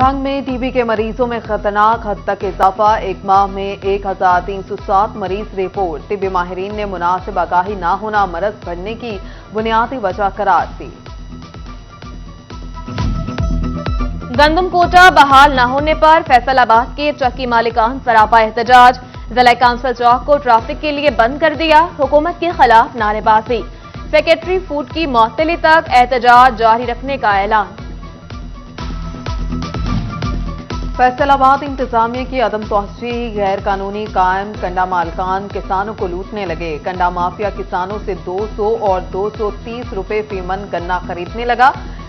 झंग में टीबी के मरीजों में खतरनाक हद तक इजाफा। एक माह में 1307 मरीज रिपोर्ट। टीबी माहिरीन ने मुनासिब आगाही न होना मरज बढ़ने की बुनियादी वजह करार दी। गंदम कोटा बहाल न होने पर फैसलाबाद के चक्की मालिकान सरापा एहतजाज। जिला काउंसिल चौक को ट्रैफिक के लिए बंद कर दिया। हुकूमत के खिलाफ नारेबाजी। सेक्रेटरी फूड की मअतली तक एहतजाज जारी रखने का ऐलान। फैसलाबाद इंतजामिया की अदम तोहजी गैर कानूनी कायम कंडा मालकान किसानों को लूटने लगे। कंडा माफिया किसानों से 200 और 230 रुपए फी मन गन्ना खरीदने लगा।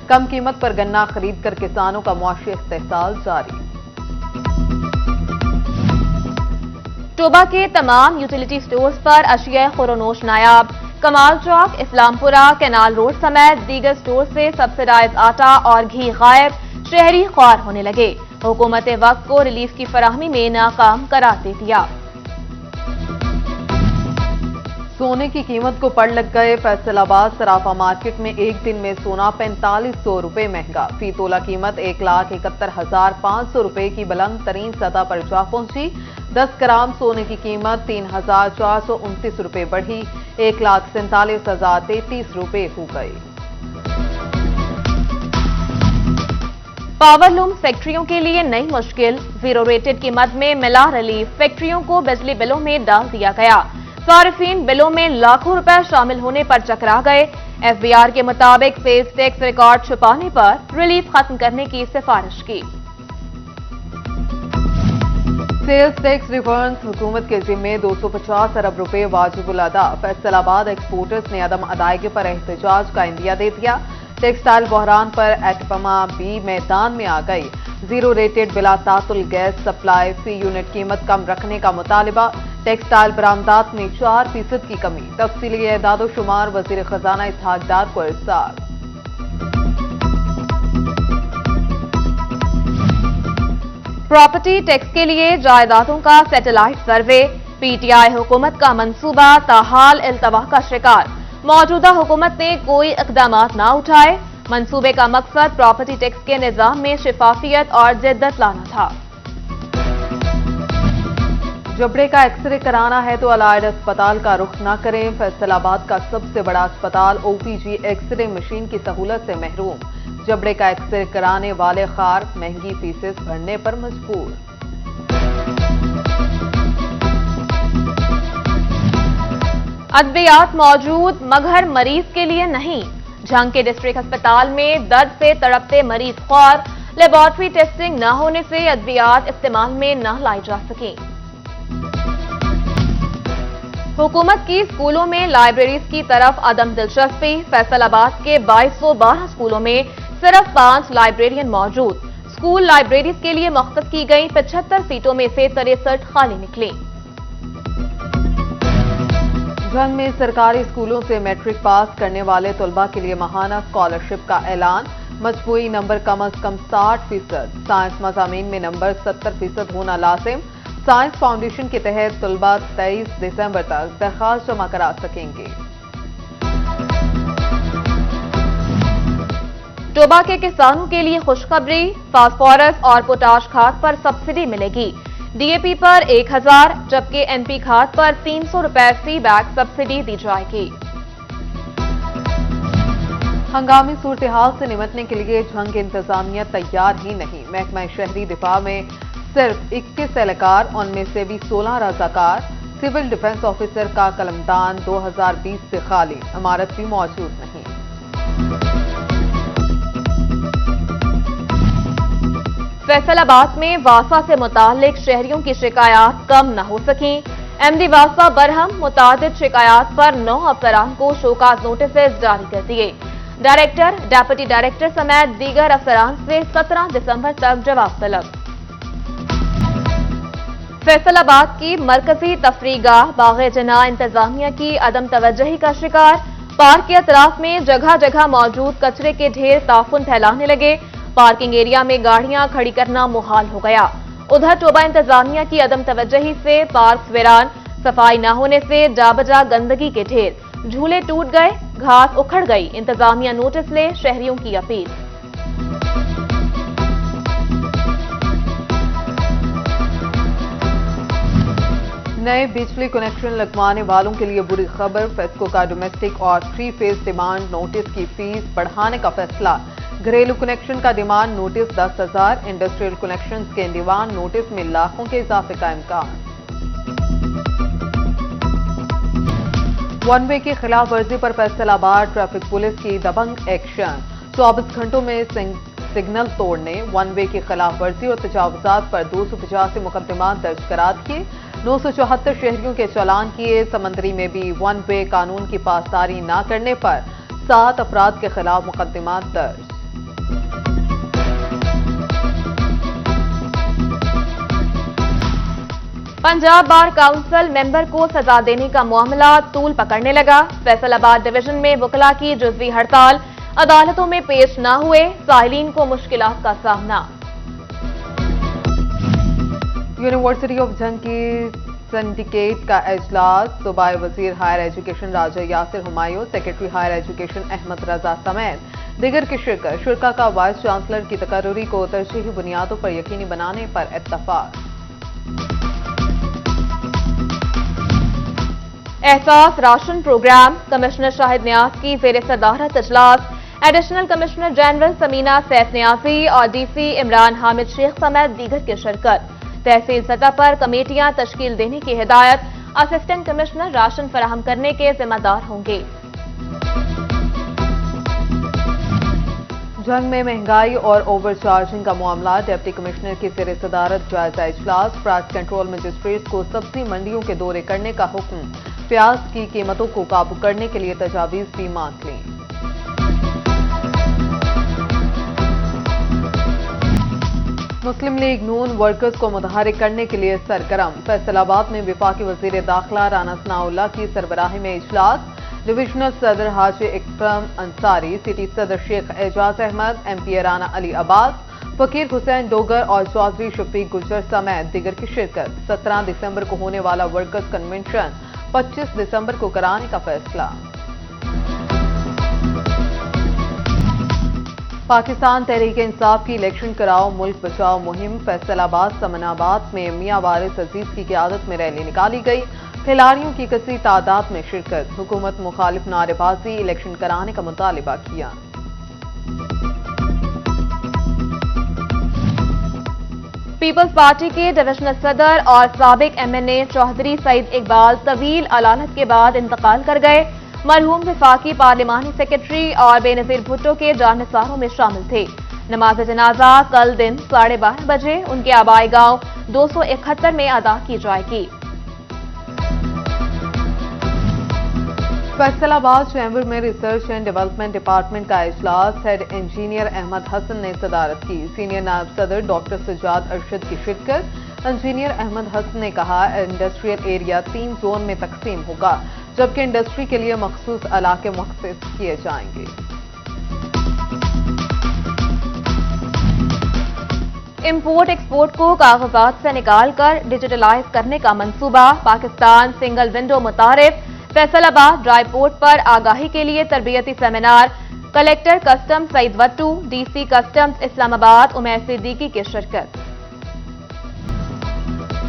कम कीमत पर गन्ना खरीद कर किसानों का मुआशी इस्तेहसाल जारी। टोबा के तमाम यूटिलिटी स्टोर्स पर अशिया खुरोनोश नायाब। कमाल चौक, इस्लामपुरा, कैनाल रोड समेत दीगर स्टोर से सब्सिडाइज आटा और घी गायब। शहरी ख्वार होने लगे। हुकूमत वक्त को रिलीफ की फराहमी में नाकाम करार दे दिया। सोने की कीमत को पड़ लग गए। फैसलाबाद सराफा मार्केट में एक दिन में सोना 4500 रुपए महंगा। फी तोला कीमत 1,71,500 रुपए की बुलंद तरीन सतह पर जा पहुंची। 10 ग्राम सोने की कीमत 3,429 रुपए बढ़ी। 1,47,033 रुपए हो गई। पावरलूम फैक्ट्रियों के लिए नई मुश्किल। जीरो रेटेड की मद में मिला रिलीफ। फैक्ट्रियों को बिजली बिलों में डाल दिया गया। सारिफीन बिलों में लाखों रुपए शामिल होने पर चकरा गए। एफबीआर के मुताबिक सेल्स टैक्स रिकॉर्ड छुपाने पर रिलीफ खत्म करने की सिफारिश की। सेल्स टैक्स रिफंड्स हुकूमत के जिम्मे 250 अरब रुपए वाजिबुल अदा। फैसलाबाद एक्सपोर्टर्स ने अदम अदायगी पर एहतजाज का इंदिया दे दिया। टेक्सटाइल बहरान पर एटपमा भी मैदान में आ गई। जीरो रेटेड बिला तातुल गैस सप्लाई। फी यूनिट कीमत कम रखने का मुतालिबा। टेक्सटाइल बरामदात में 4% की कमी। तफसीली एदादो शुमार वजीर खजाना इसहाक डार को इरसाल। प्रॉपर्टी टैक्स के लिए जायदादों का सैटेलाइट सर्वे। पीटीआई हुकूमत का मंसूबा ताहाल इल्तवा का शिकार। मौजूदा हुकूमत ने कोई इकदाम ना उठाए। मंसूबे का मकसद प्रॉपर्टी टैक्स के निजाम में शिफाफियत और जिद्दत लाना था। जबड़े का एक्सरे कराना है तो अलायड अस्पताल का रुख न करें। फैसलाबाद का सबसे बड़ा अस्पताल ओपीजी एक्सरे मशीन की सहूलत से महरूम। जबड़े का एक्सरे कराने वाले खार महंगी फीसेस भरने पर मजबूर। अद्वियात मौजूद मगर मरीज के लिए नहीं। झंग के डिस्ट्रिक्ट अस्पताल में दर्द से तड़पते मरीज ख्वार। लेबोरेटरी टेस्टिंग न होने से अद्वियात इस्तेमाल में न लाई जा सकी। हुकूमत की स्कूलों में लाइब्रेरीज की तरफ अदम दिलचस्पी। फैसलाबाद के 2212 स्कूलों में सिर्फ 5 लाइब्रेरियन मौजूद। स्कूल लाइब्रेरीज के लिए मख्तस की गई 75 सीटों में से 63 खाली निकली। झंग में सरकारी स्कूलों से मैट्रिक पास करने वाले तलबा के लिए माहाना स्कॉलरशिप का ऐलान। मजमूई नंबर कम अज कम 60%। साइंस मज़ामीन में नंबर 70% होना लाजिम। साइंस फाउंडेशन के तहत तलबा 23 दिसंबर तक दरखास्त जमा करा सकेंगे। टोबा के किसानों के लिए खुशखबरी। फास्फोरस और पोटाश खाद पर सब्सिडी मिलेगी। डीएपी पर 1000 जबकि एनपी खाद पर 300 रुपए फी बैग सब्सिडी दी जाएगी। हंगामी सूरत-ए-हाल से निपटने के लिए झंग इंतजामिया तैयार ही नहीं। महकमा शहरी दिफा में सिर्फ 21 एहलकार, उनमें से भी 16 रजाकार। सिविल डिफेंस ऑफिसर का कलमदान 2020 से खाली। इमारत भी मौजूद नहीं। फैसलाबाद में वासा से मुतालिक शहरियों की शिकायत कम न हो सकी। एमडी वासा बरहम मुतादिद शिकायत पर 9 अफसरान को शोकाज नोटिस जारी कर दिए। डायरेक्टर, डेप्यूटी डायरेक्टर समेत दीगर अफसरान से 17 दिसंबर तक जवाब तलब। फैसलाबाद की मरकजी तफरीगाह बाग़-ए-जना इंतजामिया की अदम तवज्जुही का शिकार। पार्क के अतराफ में जगह जगह मौजूद कचरे के ढेर ताफुन फैलाने लगे। पार्किंग एरिया में गाड़ियां खड़ी करना मुहाल हो गया। उधर टोबा इंतजामिया की अदम तवज्जुही से पार्क वीरान। सफाई न होने से जाबजा गंदगी के ढेर। झूले टूट गए, घास उखड़ गई। इंतजामिया नोटिस ले, शहरियों की अपील। नए बिजली कनेक्शन लगवाने वालों के लिए बुरी खबर। फेस्को का डोमेस्टिक और 3 फेज डिमांड नोटिस की फीस बढ़ाने का फैसला। घरेलू कनेक्शन का डिमांड नोटिस 10,000, इंडस्ट्रियल कनेक्शन के डिमांड नोटिस में लाखों के इजाफे का इम्कान। वन वे की खिलाफ वर्जी पर फैसलाबाद ट्रैफिक पुलिस की दबंग एक्शन। 24 घंटों में सिग्नल तोड़ने, वन वे की खिलाफ वर्जी और तजावुजात पर 285 मुकदमा दर्ज करा दिए। 974 शहरियों के चालान किए। समंदरी में भी वन वे कानून की पासदारी न करने पर 7 अफराद के खिलाफ मुकदमा दर्ज। पंजाब बार काउंसिल मेंबर को सजा देने का मामला तूल पकड़ने लगा। फैसलाबाद डिवीजन में वकला की जुज़वी हड़ताल, अदालतों में पेश न हुए, साहिलीन को मुश्किलात का सामना। यूनिवर्सिटी ऑफ जंग की सिंडिकेट का इजलास। सूबाई वजीर higher education Raja Yasir Humayun, secretary higher education Ahmad Raza समेत दीगर की शिरकत। शुरा का वाइस चांसलर की तकर्रुरी को तरजीही बुनियादों पर यकीनी बनाने पर इत्तफाक। Ehsaas ration programme. Commissioner Shahid Niaz की ज़ेर सदारत इजलास। Additional commissioner general Samina Saif Niazi और डीसी इमरान हामिद शेख समेत दीगर की शिरकत। तहसील सतह पर कमेटियां तश्कील देने की हिदायत। असिस्टेंट कमिश्नर राशन फराहम करने के जिम्मेदार होंगे। जंग में महंगाई और ओवर चार्जिंग का मामला। डिप्टी कमिश्नर की ज़ेर सदारत जायजा इजलास। प्राइस कंट्रोल मजिस्ट्रेट को सब्जी मंडियों के दौरे करने का हुक्म। प्याज की कीमतों को काबू करने के लिए तजावीज भी मांग ली। मुस्लिम लीग नून वर्कर्स को मुतहरिक करने के लिए सरगर्म। फैसलाबाद में वफाकी वजीर दाखिला राना सनाउल्लाह की सरबराही में इजलास। डिविजनल सदर हाजी इकरम अंसारी, सिटी सदर शेख एजाज अहमद, एमपी राना अली अब्बास, फकीर हुसैन डोगर और चौधरी शफीक गुजर समेत दीगर की शिरकत। 17 दिसंबर को होने वाला वर्कर्स कन्वेंशन 25 दिसंबर को कराने का फैसला। पाकिस्तान तहरीक इंसाफ की इलेक्शन कराओ मुल्क बचाओ मुहिम। फैसलाबाद समनाबाद में मियां वारिस अजीज की क़यादत में रैली निकाली गई। खिलाड़ियों की कसी तादाद में शिरकत। हुकूमत मुखालिफ नारेबाजी, इलेक्शन कराने का मुतालिबा किया। पीपल्स पार्टी के डिविजनल सदर और साबिक एमएनए चौधरी सईद इकबाल तवील अलालत के बाद इंतकाल कर गए। मरहूम वफाकी पार्लिमानी सेक्रेटरी और बेनजीर भुट्टो के जानसारों में शामिल थे। नमाज जनाजा कल दिन 12:30 बजे उनके आबाई गांव 271 में अदा की जाएगी। फैसलाबाद चैम्बर में रिसर्च एंड डेवलपमेंट डिपार्टमेंट का इजलास। हेड इंजीनियर अहमद हसन ने सदारत की। सीनियर नायब सदर डॉक्टर सजाद अरशद की शिरकत। इंजीनियर अहमद हसन ने कहा, इंडस्ट्रियल एरिया 3 जोन में तकसीम होगा, जबकि इंडस्ट्री के लिए मखसूस इलाके मुख्तस किए जाएंगे। इंपोर्ट एक्सपोर्ट को कागजात से निकालकर डिजिटलाइज करने का मंसूबा। पाकिस्तान सिंगल विंडो मुतारिफ। फैसलाबाद ड्राई पोर्ट पर आगाही के लिए तरबियती seminar. Collector customs Saeed Wattu, DC customs Islamabad Umair Siddiqui की शिरकत।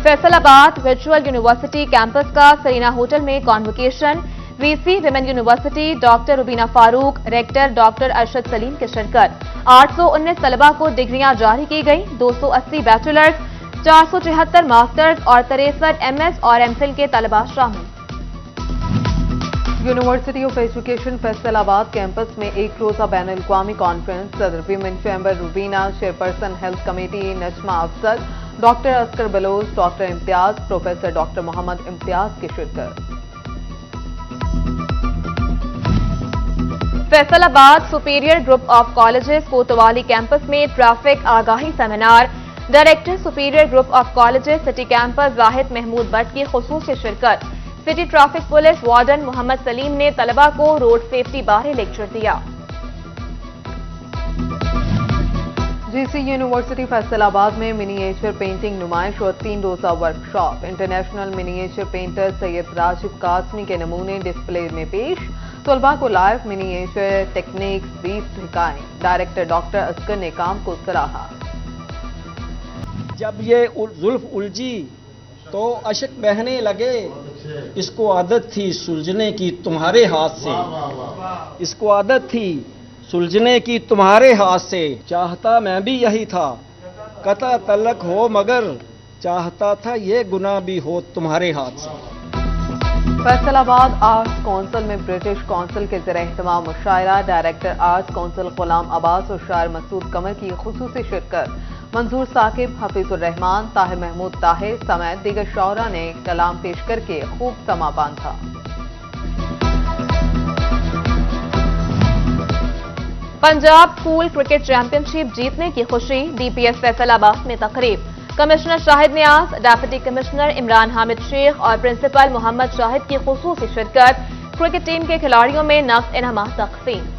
फैसलाबाद वर्चुअल यूनिवर्सिटी कैंपस का सरीना होटल में convocation. VC women university doctor Rubina Farooq, rector doctor Arshad Saleem की शिरकत। 819 तलबा को डिग्रियां जारी की गई। 280 बैचलर्स, 473 मास्टर्स और 63 एमएस और एमफिल के तलबा शामिल। University of education Faisalabad campus में एक रोजा बैन अल-अक़वामी कॉन्फ्रेंस। सदर women chamber Rubina, chairperson health committee Najma Afsar, doctor Askar Baloch, doctor Imtiaz, professor doctor Mohammad Imtiaz की शिरकत। Faisalabad superior group of colleges Kotwali campus में ट्रैफिक आगाही seminar. Director superior group of colleges city campus Zahid Mahmood Bhatt की खुसूसी शिरकत। City traffic police warden Mohammad Saleem ने तलबा को रोड सेफ्टी बारे लेक्चर दिया। जीसी यूनिवर्सिटी फैसलाबाद में मिनिएचर पेंटिंग नुमाइश और 3 रोजा workshop. International miniature painter Syed Rashid Qasmi के नमूने डिस्प्ले में पेश। तलबा को लाइव मिनिएचर टेक्निक्स भी सिखाएं। डायरेक्टर डॉक्टर अस्कर ने काम को सराहा। जब ये जुल्फ उलझी तो अशक बहने लगे। इसको आदत थी सुलझने की तुम्हारे हाथ से, इसको आदत थी सुलझने की तुम्हारे हाथ से। चाहता मैं भी यही था कता तलक हो, मगर चाहता था ये गुनाह भी हो तुम्हारे हाथ से। फैसलाबाद आर्ट्स काउंसिल में ब्रिटिश काउंसिल के ज़रिए एहतमाम मुशायरा, डायरेक्टर आर्ट्स काउंसिल गुलाम अब्बास और शायर मसूद कमर की खुसूसी शिरकत। मंजूर साकिब, हफीजुर रहमान, ताहिर महमूद ताहिर समेत दीगर शौरा ने कलाम पेश करके खूब समा बांधा। पंजाब स्कूल क्रिकेट चैंपियनशिप जीतने की खुशी, डीपीएस फैसलाबाद में तकरीब। कमिश्नर शाहिद नियाज, डिप्टी कमिश्नर इमरान हामिद शेख और प्रिंसिपल मोहम्मद शाहिद की खुसूसी शिरकत। क्रिकेट टीम के खिलाड़ियों में नफ्स इनामात तकसीम।